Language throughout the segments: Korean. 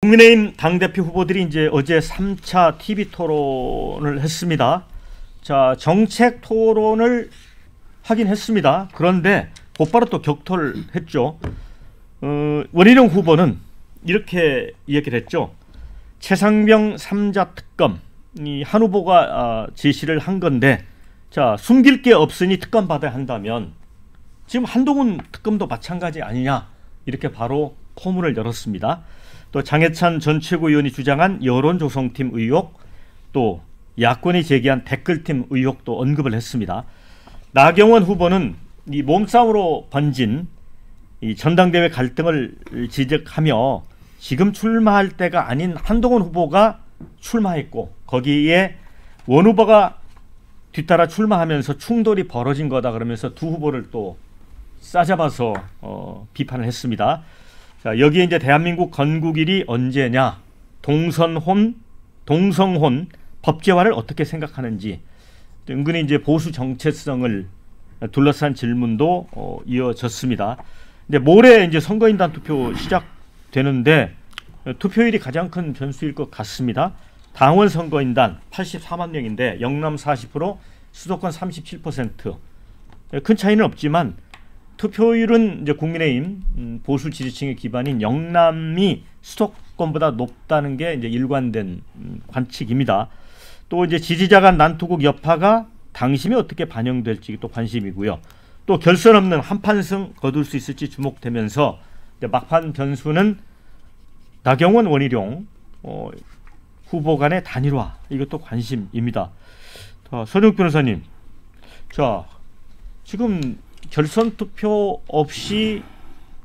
국민의힘 당대표 후보들이 이제 어제 3차 TV 토론을 했습니다. 자, 정책 토론을 하긴 했습니다. 그런데 곧바로 또 격돌을 했죠. 원희룡 후보는 이렇게 이야기를 했죠. 최상병 3자 특검, 이 한 후보가 제시를 한 건데, 자, 숨길 게 없으니 특검 받아야 한다면 지금 한동훈 특검도 마찬가지 아니냐, 이렇게 바로 포문을 열었습니다. 또 장해찬 전 최고위원이 주장한 여론조성팀 의혹, 또 야권이 제기한 댓글팀 의혹도 언급을 했습니다. 나경원 후보는 이 몸싸움으로 번진 이 전당대회 갈등을 지적하며 지금 출마할 때가 아닌 한동훈 후보가 출마했고 거기에 원 후보가 뒤따라 출마하면서 충돌이 벌어진 거다, 그러면서 두 후보를 또 싸잡아서 비판을 했습니다. 자, 여기에 이제 대한민국 건국일이 언제냐, 동성혼 법제화를 어떻게 생각하는지, 은근히 이제 보수 정체성을 둘러싼 질문도 이어졌습니다. 근데 모레 이제 선거인단 투표 시작되는데 투표율이 가장 큰 변수일 것 같습니다. 당원 선거인단 84만 명인데 영남 40%, 수도권 37%. 큰 차이는 없지만 투표율은 이제 국민의힘 보수 지지층의 기반인 영남이 수도권보다 높다는 게 이제 일관된 관측입니다. 또 이제 지지자 간 난투국 여파가 당심에 어떻게 반영될지 또 관심이고요. 또 결선 없는 한판승 거둘 수 있을지 주목되면서 막판 변수는 나경원, 원희룡 후보 간의 단일화, 이것도 관심입니다. 선욱 변호사님, 자, 지금 결선 투표 없이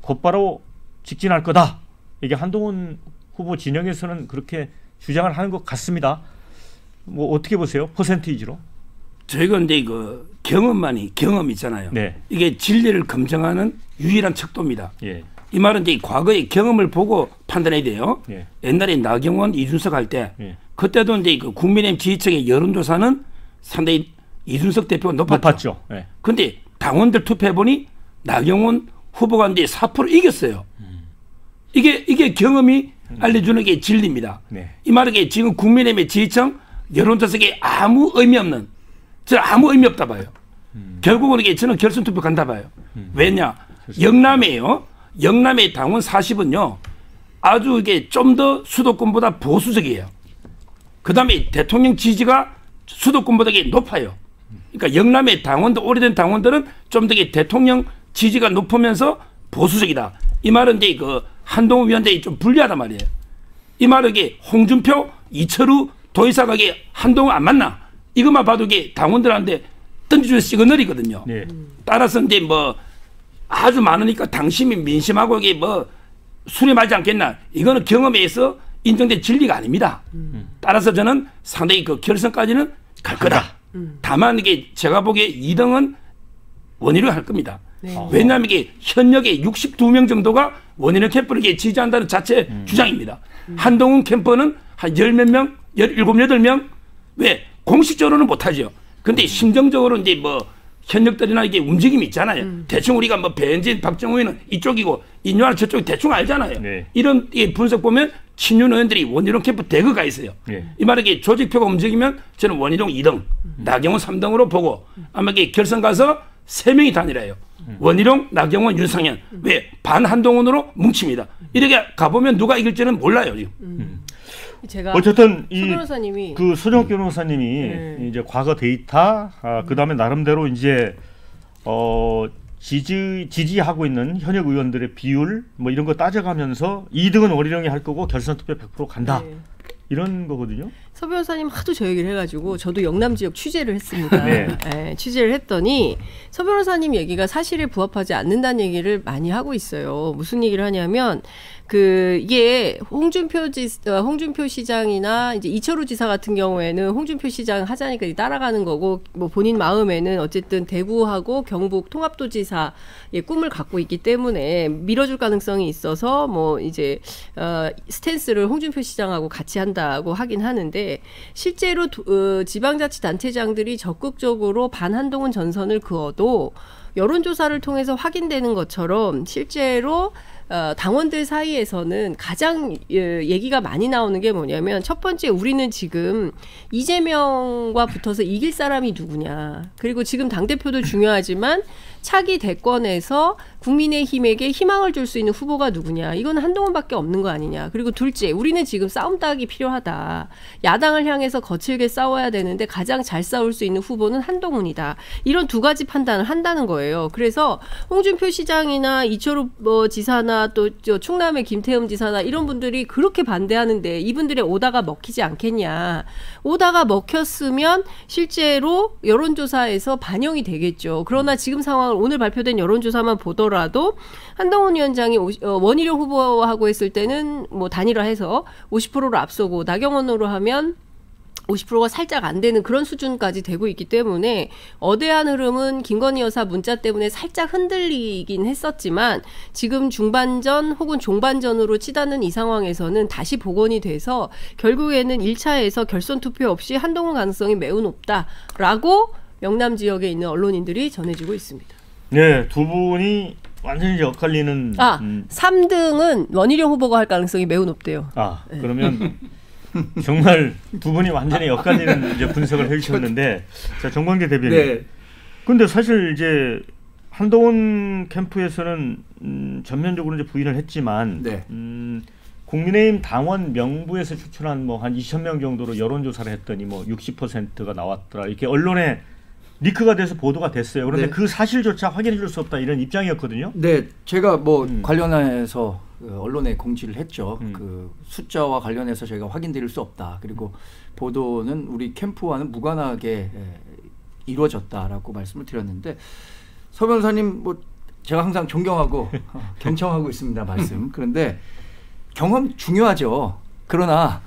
곧바로 직진할 거다, 이게 한동훈 후보 진영에서는 그렇게 주장을 하는 것 같습니다. 뭐 어떻게 보세요? 퍼센테이지로? 저희가 이제 그 경험 있잖아요. 네. 이게 진리를 검증하는 유일한 척도입니다. 예. 이 말은 이제 과거의 경험을 보고 판단해야 돼요. 예. 옛날에 나경원, 이준석 할 때, 예, 그때도 이제 그 국민의힘 지지층의 여론조사는 상당히 이준석 대표가 높았죠. 그런데 예, 당원들 투표해보니 나경원 후보가 이제 4% 이겼어요. 이게 경험이 알려주는 게 진리입니다. 네. 이 말은 지금 국민의힘의 지지층 여론조사에 아무 의미 없는, 저는 아무 의미 없다 봐요. 결국은 이게 저는 결선 투표 간다 봐요. 왜냐? 영남이에요. 영남의 당원 40은요, 아주 이게 좀 더 수도권보다 보수적이에요. 그 다음에 대통령 지지가 수도권보다 높아요. 그러니까 영남의 당원들, 오래된 당원들은 좀 더 대통령 지지가 높으면서 보수적이다. 이 말은 이제 그 한동훈 위원장이 좀 불리하단 말이에요. 이 말은 이게 홍준표, 이철우, 도의사가 한동훈 안 맞나? 이것만 봐도 이게 당원들한테 던져주는 시그널이거든요. 네. 따라서 이제 뭐 아주 많으니까 당심이 민심하고 이게 뭐 수렴하지 않겠나? 이거는 경험에 의해서 인정된 진리가 아닙니다. 따라서 저는 상당히 그 결선까지는 갈 거다. 다만 이게 제가 보기에 2등은 원희룡 할 겁니다. 네. 왜냐하면 이게 현역의 62명 정도가 원희룡 캠프를 지지한다는 자체 주장입니다. 한동훈 캠프는 한 10몇 명, 17, 8명, 왜? 공식적으로는 못하죠. 근데 심정적으로 이제 뭐 현역들이나 이게 움직임이 있잖아요. 대충 우리가 뭐 배현진, 박정우는 이쪽이고 인유한 저쪽 대충 알잖아요. 네. 이런 분석 보면 친윤 의원들이 원희룡 캠프 대거가 있어요. 네. 이 말은 조직표가 움직이면 저는 원희룡 2등, 나경원 3등으로 보고 아마 결선 가서 3명이 단일해요. 원희룡, 나경원, 윤상현. 왜? 반한동훈으로 뭉칩니다. 이렇게 가보면 누가 이길지는 몰라요, 지금. 제가 어쨌든 그 손영욱 변호사님이 이제 과거 데이터, 그다음에 나름대로 이제 지지하고 있는 현역 의원들의 비율 뭐 이런 거 따져가면서 2등은 원희룡이 할 거고 결선 투표 100% 간다. 네. 이런 거거든요. 서 변호사님 하도 저 얘기를 해가지고 저도 영남 지역 취재를 했습니다. 네. 네, 취재를 했더니 서 변호사님 얘기가 사실에 부합하지 않는다는 얘기를 많이 하고 있어요. 무슨 얘기를 하냐면 이게 홍준표 시장이나 이제 이철우 지사 같은 경우에는 홍준표 시장 하자니까 따라가는 거고, 뭐 본인 마음에는 어쨌든 대구하고 경북 통합도지사의 꿈을 갖고 있기 때문에 밀어줄 가능성이 있어서 뭐 이제 스탠스를 홍준표 시장하고 같이 한다고 하긴 하는데, 실제로 지방자치단체장들이 적극적으로 반한동훈 전선을 그어도 여론조사를 통해서 확인되는 것처럼 실제로 당원들 사이에서는 가장 얘기가 많이 나오는 게 뭐냐면 첫 번째 우리는 지금 이재명과 붙어서 이길 사람이 누구냐. 그리고 지금 당대표도 중요하지만 차기 대권에서 국민의힘에게 희망을 줄 수 있는 후보가 누구냐. 이건 한동훈밖에 없는 거 아니냐. 그리고 둘째, 우리는 지금 싸움 따기 필요하다. 야당을 향해서 거칠게 싸워야 되는데 가장 잘 싸울 수 있는 후보는 한동훈이다. 이런 두 가지 판단을 한다는 거예요. 그래서 홍준표 시장이나 이철우 지사나 또 충남의 김태흠 지사나 이런 분들이 그렇게 반대하는데 이분들의 오다가 먹히지 않겠냐. 오다가 먹혔으면 실제로 여론조사에서 반영이 되겠죠. 그러나 지금 상황을 오늘 발표된 여론조사만 보더라도 한동훈 위원장이 원희룡 후보하고 했을 때는 뭐 단일화해서 50%로 앞서고 나경원으로 하면 50%가 살짝 안 되는 그런 수준까지 되고 있기 때문에 어대한 흐름은 김건희 여사 문자 때문에 살짝 흔들리긴 했었지만 지금 중반전 혹은 종반전으로 치닫는 이 상황에서는 다시 복원이 돼서 결국에는 1차에서 결선 투표 없이 한동훈 가능성이 매우 높다라고 영남 지역에 있는 언론인들이 전해지고 있습니다. 네, 두 분이 완전히 이제 엇갈리는. 3등은 원희룡 후보가 할 가능성이 매우 높대요. 네. 그러면 정말 두 분이 완전히 엇갈리는 이제 분석을 해주셨는데, 자, 정광재 대변인. 네. 근데 사실 이제 한동훈 캠프에서는 전면적으로 이제 부인을 했지만, 네. 국민의힘 당원 명부에서 추천한 뭐 한 2,000명 정도로 여론조사를 했더니 뭐 60%가 나왔더라. 이렇게 언론에 리크가 돼서 보도가 됐어요. 그런데 네. 그 사실조차 확인해 줄 수 없다 이런 입장이었거든요. 네, 제가 뭐 관련해서 언론에 공지를 했죠. 그 숫자와 관련해서 저희가 확인드릴 수 없다. 그리고 보도는 우리 캠프와는 무관하게 이루어졌다라고 말씀을 드렸는데 서 변호사님 뭐 제가 항상 존경하고 경청하고 있습니다 말씀. 그런데 경험 중요하죠. 그러나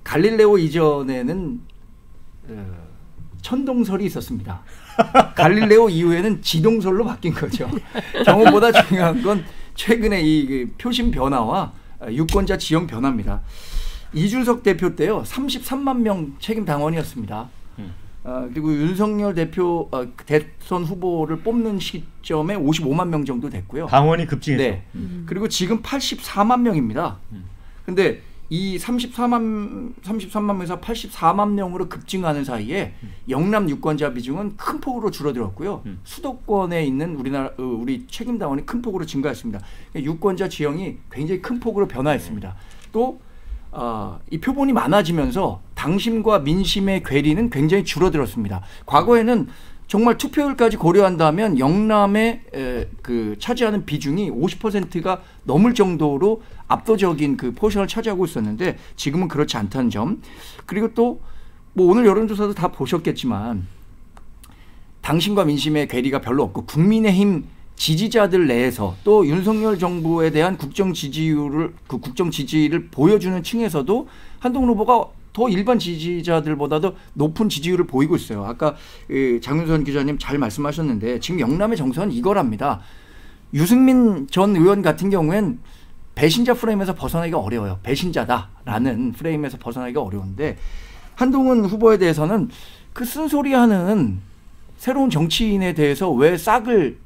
갈릴레오 이전에는 천동설이 있었습니다. 갈릴레오 이후에는 지동설로 바뀐 거죠. 경험보다 중요한 건 최근에 이 표심 변화와 유권자 지형 변화입니다. 이준석 대표 때요 33만 명 책임 당원이었습니다. 그리고 윤석열 대표 대선 후보를 뽑는 시점에 55만 명 정도 됐고요. 당원이 급증했죠. 네. 그리고 지금 84만 명입니다. 근데 이 33만 명에서 84만 명으로 급증하는 사이에 영남 유권자 비중은 큰 폭으로 줄어들었고요. 수도권에 있는 우리 책임 당원이 큰 폭으로 증가했습니다. 유권자 지형이 굉장히 큰 폭으로 변화했습니다. 또 이 표본이 많아지면서 당심과 민심의 괴리는 굉장히 줄어들었습니다. 과거에는 정말 투표율까지 고려한다면 영남에 차지하는 비중이 50%가 넘을 정도로 압도적인 그 포지션을 차지하고 있었는데 지금은 그렇지 않다는 점. 그리고 또 뭐 오늘 여론조사도 다 보셨겠지만 당심과 민심의 괴리가 별로 없고 국민의힘 지지자들 내에서 또 윤석열 정부에 대한 국정 지지를 보여주는 층에서도 한동훈 후보가 더 일반 지지자들보다도 높은 지지율을 보이고 있어요. 아까 장윤선 기자님 잘 말씀하셨는데 지금 영남의 정서는 이거랍니다. 유승민 전 의원 같은 경우엔 배신자 프레임에서 벗어나기가 어려워요. 배신자다라는 프레임에서 벗어나기가 어려운데 한동훈 후보에 대해서는 그 쓴소리하는 새로운 정치인에 대해서 왜 싹을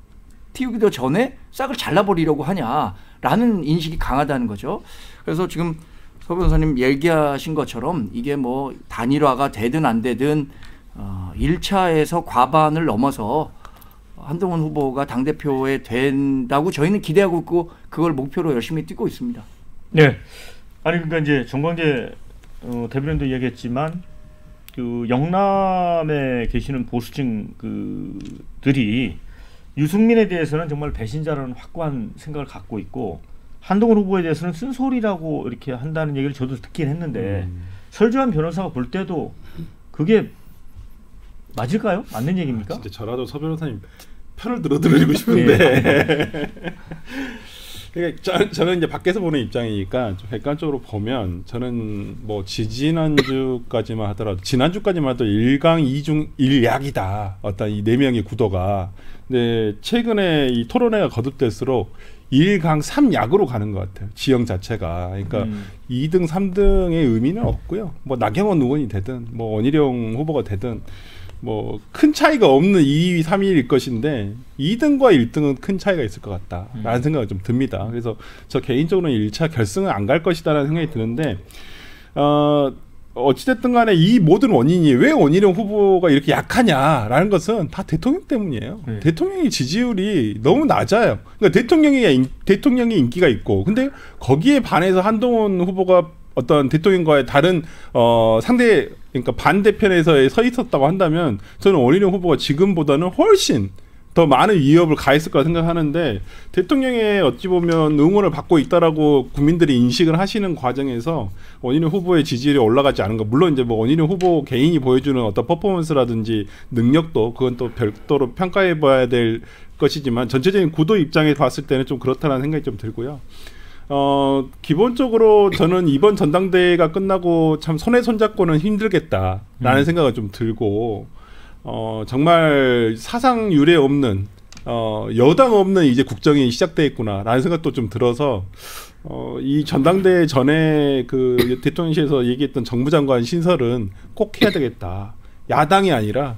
틔우기도 전에 싹을 잘라버리려고 하냐라는 인식이 강하다는 거죠. 그래서 지금 서 변호사님 얘기하신 것처럼 이게 뭐 단일화가 되든 안 되든 1차에서 과반을 넘어서 한동훈 후보가 당대표에 된다고 저희는 기대하고 있고 그걸 목표로 열심히 뛰고 있습니다. 네. 아니 그러니까 이제 정광재 대변인도 얘기했지만 그 영남에 계시는 보수층 들이 유승민에 대해서는 정말 배신자라는 확고한 생각을 갖고 있고 한동훈 후보에 대해서는 쓴소리라고 이렇게 한다는 얘기를 저도 듣긴 했는데 설주환 변호사가 볼 때도 그게 맞을까요? 맞는 얘기입니까? 진짜 저라도 서 변호사님 편을 들어드리고 싶은데 네. 그러니까 저는 이제 밖에서 보는 입장이니까 좀 객관적으로 보면 저는 뭐 지난주까지만 하더라도 지난주까지만 해도 1강 2중 1약이다. 어떤 이 4명의 구도가. 근데 최근에 이 토론회가 거듭될수록 1강 3약으로 가는 것 같아요. 지형 자체가. 그러니까 2등 3등의 의미는 없고요. 뭐 나경원 의원이 되든 뭐 원희룡 후보가 되든 뭐 큰 차이가 없는 2위, 3위일 것인데 2등과 1등은 큰 차이가 있을 것 같다라는 생각이 좀 듭니다. 그래서 저 개인적으로는 1차 결승은 안 갈 것이다라는 생각이 드는데 어찌됐든 간에 이 모든 원인이 왜 원희룡 후보가 이렇게 약하냐라는 것은 다 대통령 때문이에요. 대통령의 지지율이 너무 낮아요. 그러니까 대통령이 인기가 있고 근데 거기에 반해서 한동훈 후보가 어떤 대통령과의 다른 상대 그러니까 반대편에서 서 있었다고 한다면 저는 원희룡 후보가 지금보다는 훨씬 더 많은 위협을 가했을 거라 생각하는데 대통령의 어찌 보면 응원을 받고 있다라고 국민들이 인식을 하시는 과정에서 원희룡 후보의 지지율이 올라가지 않은 거 물론 이제 뭐 원희룡 후보 개인이 보여주는 어떤 퍼포먼스라든지 능력도 그건 또 별도로 평가해봐야 될 것이지만 전체적인 구도 입장에 봤을 때는 좀 그렇다는 생각이 좀 들고요. 기본적으로 저는 이번 전당대회가 끝나고 참 손에 손잡고는 힘들겠다라는 생각이 좀 들고 정말 사상 유례 없는 여당 없는 이제 국정이 시작돼 있구나라는 생각도 좀 들어서 이 전당대회 전에 그 대통령실에서 얘기했던 정무장관 신설은 꼭 해야 되겠다. 야당이 아니라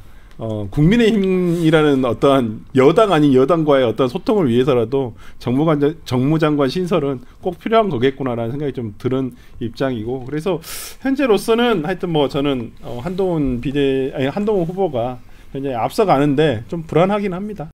국민의힘이라는 어떠한 여당 아닌 여당과의 어떤 소통을 위해서라도 정무장관 신설은 꼭 필요한 거겠구나라는 생각이 좀 드는 입장이고 그래서 현재로서는 하여튼 뭐 저는 한동훈 후보가 현재 앞서가는데 좀 불안하긴 합니다.